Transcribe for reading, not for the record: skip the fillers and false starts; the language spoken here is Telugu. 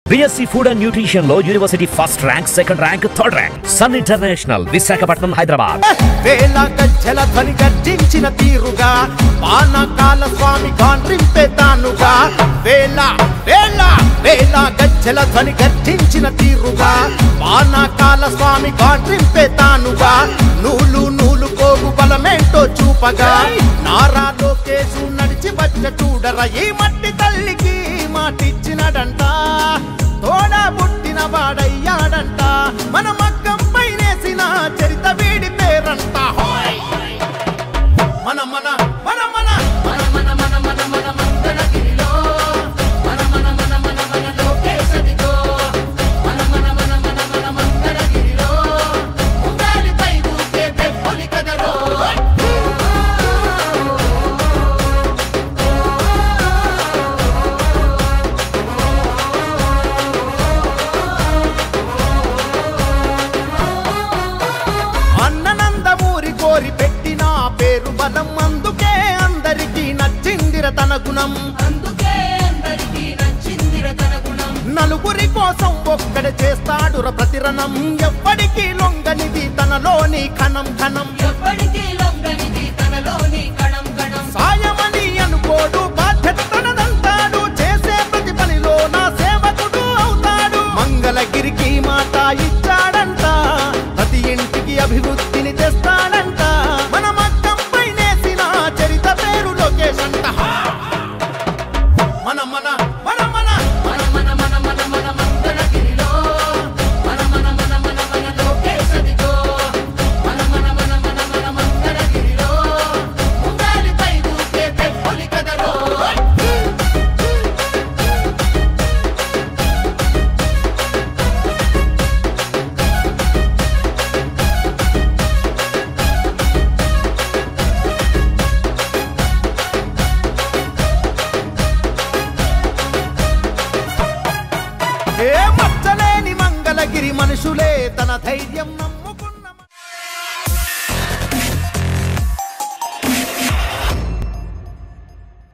BSc Food and Nutrition లో university first rank, second rank, third rank. Sun international, Visakhapatnam, Hyderabad. వేల గజ్జల ధ్వని గర్జించిన తీరుగా పానకాల స్వామి గాండ్రింపే తానుగా. వేల వేల వేల గజ్జల ధ్వని గర్జించిన తీరుగా పానకాల స్వామి గాండ్రింపే తానుగా. నూలు నూలు కోగు బలమేంటో చూపగా నారా లోకేశు నడిచి వచ్చ చూడరా. ఈ మట్టి తల్లికి మాటిచ్చినడంట, తోడా పుట్టిన వాడయ్యాడంట. మన మగ్గం పైనేసిన చరిత వీడి పేరంట. మన మన మన మన మన మన మన మన మన మంగళగిరిలో మన మన మన మన మన లోకేశదిగో. మన మన మన మన మన మంగళగిరిలో ఉండాలిపై ఊకే పెప్పొలి కదరో. కోరి పెట్టిన పేరు బలం, అందుకే అందరికీ నచ్చిందిర తన గుణం. నలుగురి కోసం ఒక్కడే చేస్తాడుర ప్రతిరణం. ఎవ్వడికి లొంగనిది తనలోని కణం కణం. సాయమని అనుకోడు, బాధ్యత తనదంటాడు. చేసే ప్రతి పనిలో నా సేవకుడు అవుతాడు. మంగళగిరికి మాట ఇచ్చాడంట, ప్రతి ఇంటికి అభివృద్ధిని తెస్తాడంట. మన మగ్గం పైనేసిన చరిత పేరు లోకేశ్ అంట. మన మన మన మన మన మన మన మన మన మంగళగిరిలో మన మన మన మన మన లోకేశదిగో. మన మన మన మన మన మంగళగిరిలో ఉండాలిపై ఊకే పెప్పొలి కదరో. మచ్చలేని మంగళగిరి మనుషులే తన ధైర్యం